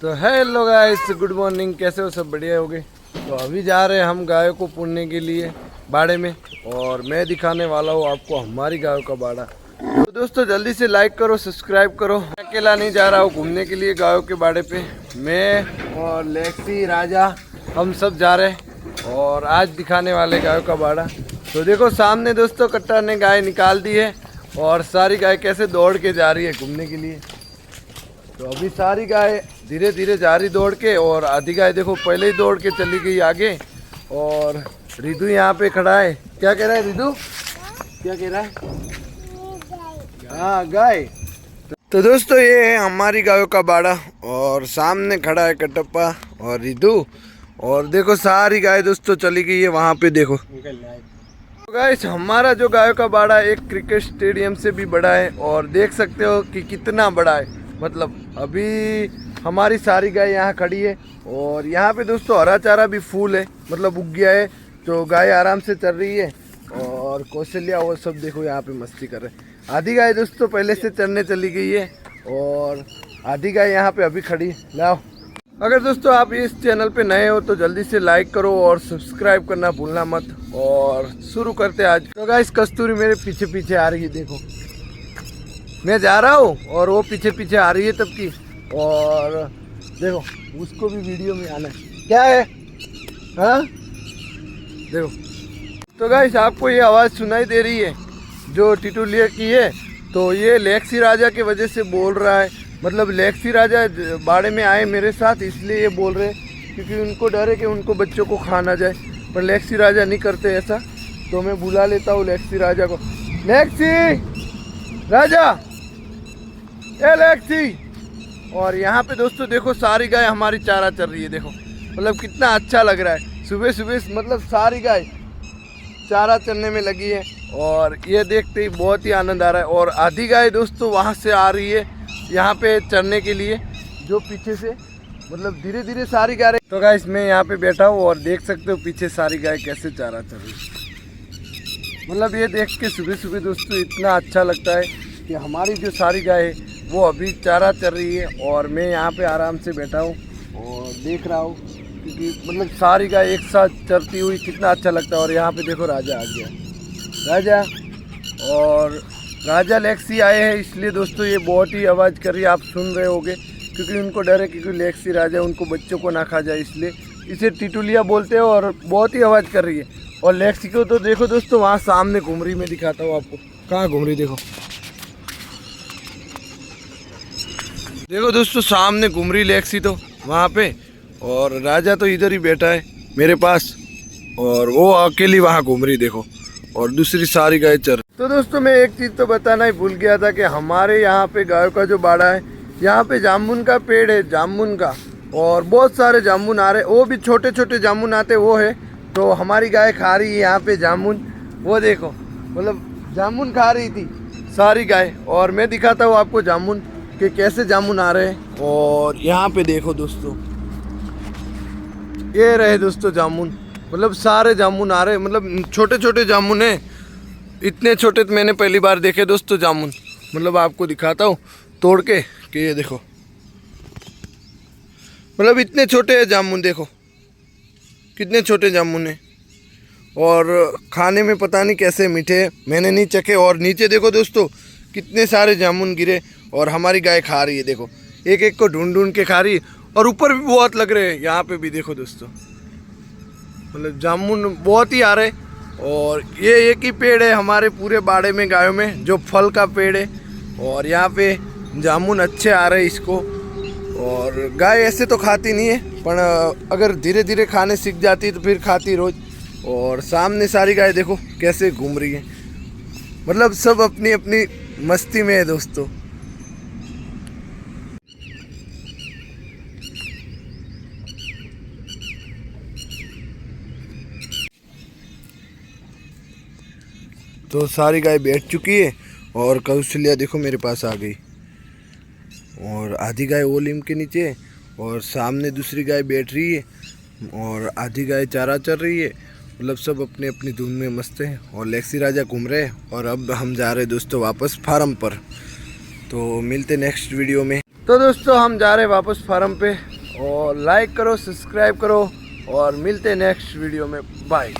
तो hello guys, good morning. कैसे हो? सब बढ़िया होगे। तो अभी जा रहे हैं हम गायों को पूरने के लिए बाड़े में, और मैं दिखाने वाला हूँ आपको हमारी गायों का बाड़ा। तो दोस्तों जल्दी से लाइक करो, सब्सक्राइब करो। मैं अकेला नहीं जा रहा हूँ घूमने के लिए गायों के बाड़े पे। मैं और लेक्सी, राजा, हम सब जा रहे हैं और आज दिखाने वाले गायों का बाड़ा। तो देखो सामने दोस्तों कट्टा ने गाय निकाल दी है और सारी गाय कैसे दौड़ के जा रही है घूमने के लिए। तो अभी सारी गाय धीरे धीरे जा रही दौड़ के, और आधी गाय देखो पहले ही दौड़ के चली गई आगे। और रिदू यहाँ पे खड़ा है। क्या कह रहा है रिदू? क्या कह रहा है? हाँ गाय। तो दोस्तों ये है हमारी गायों का बाड़ा, और सामने खड़ा है कटप्पा और रिदू। और देखो सारी गाय दोस्तों चली गई है वहाँ पे, देखो। तो गाइस हमारा जो गायों का बाड़ा एक क्रिकेट स्टेडियम से भी बड़ा है, और देख सकते हो कि कितना बड़ा है। मतलब अभी हमारी सारी गाय यहाँ खड़ी है, और यहाँ पे दोस्तों हरा चारा भी फूल है, मतलब उग गया है। तो गाय आराम से चल रही है, और कौशल्या वो सब देखो यहाँ पे मस्ती कर रहे हैं। आधी गाय दोस्तों पहले से चरने चली गई है, और आधी गाय यहाँ पे अभी खड़ी है। लाओ, अगर दोस्तों आप इस चैनल पे नए हो तो जल्दी से लाइक करो और सब्सक्राइब करना भूलना मत। और शुरू करते हैं आज। तो गाइस कस्तूरी मेरे पीछे पीछे आ रही है, देखो मैं जा रहा हूँ और वो पीछे पीछे आ रही है तब की। और देखो उसको भी वीडियो में आना है। क्या है? हाँ देखो। तो गाइस आपको ये आवाज़ सुनाई दे रही है जो टिटुलिया की है, तो ये लेक्सी राजा की वजह से बोल रहा है। मतलब लेक्सी राजा बाड़े में आए मेरे साथ, इसलिए ये बोल रहे हैं, क्योंकि उनको डर है कि उनको बच्चों को खा ना जाए। पर लेक्सी राजा नहीं करते ऐसा, तो मैं बुला लेता हूँ लेक्सी राजा को। लेक्सी राजा, ए लेक्सी। और यहाँ पे दोस्तों देखो सारी गाय हमारी चारा चल रही है, देखो मतलब कितना अच्छा लग रहा है। सुबह सुबह मतलब सारी गाय चारा चलने में लगी है, और ये देखते ही बहुत ही आनंद आ रहा है। और आधी गाय दोस्तों वहाँ से आ रही है यहाँ पे चरने के लिए, जो पीछे से मतलब धीरे धीरे सारी गाय। तो गाइस मैं यहाँ पे बैठा हूँ और देख सकते हो पीछे सारी गाय कैसे चारा चल रही है। मतलब ये देख के सुबह सुबह दोस्तों इतना अच्छा लगता है कि हमारी जो सारी गाय है वो अभी चारा चल रही है, और मैं यहाँ पे आराम से बैठा हूँ और देख रहा हूँ, क्योंकि मतलब सारी गाय एक साथ चरती हुई कितना अच्छा लगता है। और यहाँ पे देखो राजा आ गया, राजा। और राजा लेक्सी आए हैं, इसलिए दोस्तों ये बहुत ही आवाज़ कर रही है, आप सुन रहे होगे, क्योंकि उनको डर है क्योंकि लेक्सी राजा उनको बच्चों को ना खा जाए, इसलिए इसे टिटुलिया बोलते हैं। और बहुत ही आवाज़ कर रही है। और लेक्सी को तो देखो दोस्तों वहाँ सामने घूम रही, मैं दिखाता हूँ आपको कहाँ घूम रही। देखो दोस्तों सामने घूम रही लेक्सी तो वहाँ पे, और राजा तो इधर ही बैठा है मेरे पास, और वो अकेली वहाँ घूम रही देखो, और दूसरी सारी गाय चर। तो दोस्तों मैं एक चीज़ तो बताना ही भूल गया था कि हमारे यहाँ पे गायों का जो बाड़ा है, यहाँ पे जामुन का पेड़ है, जामुन का, और बहुत सारे जामुन आ रहे, वो भी छोटे छोटे जामुन आते वो है। तो हमारी गाय खा रही है यहाँ पे जामुन, वो देखो मतलब जामुन खा रही थी सारी गाय। और मैं दिखाता हूँ आपको जामुन कि कैसे जामुन आ रहे हैं। और यहाँ पे देखो दोस्तों, ये रहे दोस्तों जामुन, मतलब सारे जामुन आ रहे हैं, मतलब छोटे छोटे जामुन है। इतने छोटे तो मैंने पहली बार देखे दोस्तों जामुन। मतलब आपको दिखाता हूँ तोड़ के कि ये देखो, मतलब इतने छोटे हैं जामुन, देखो कितने छोटे जामुन है। और खाने में पता नहीं कैसे मीठे, मैंने नहीं चखे। और नीचे देखो दोस्तों कितने सारे जामुन गिरे, और हमारी गाय खा रही है, देखो एक एक को ढूंढ ढूंढ के खा रही है। और ऊपर भी बहुत लग रहे हैं, यहाँ पे भी देखो दोस्तों, मतलब जामुन बहुत ही आ रहे। और ये एक ही पेड़ है हमारे पूरे बाड़े में गायों में जो फल का पेड़ है, और यहाँ पे जामुन अच्छे आ रहे इसको। और गाय ऐसे तो खाती नहीं है, पर अगर धीरे धीरे खाने सीख जाती तो फिर खाती रोज़। और सामने सारी गाय देखो कैसे घूम रही है, मतलब सब अपनी अपनी मस्ती में है दोस्तों। तो सारी गाय बैठ चुकी है, और कौशल्या देखो मेरे पास आ गई, और आधी गाय वो लीम के नीचे, और सामने दूसरी गाय बैठ रही है, और आधी गाय चारा चल रही है। मतलब सब अपनी अपनी धुन में मस्त हैं, और लेक्सी राजा घूम रहे हैं। और अब हम जा रहे हैं दोस्तों वापस फार्म पर। तो मिलते नेक्स्ट वीडियो में। तो दोस्तों हम जा रहे हैं वापस फार्म पे, और लाइक करो, सब्सक्राइब करो, और मिलते हैं नेक्स्ट वीडियो में। बाय।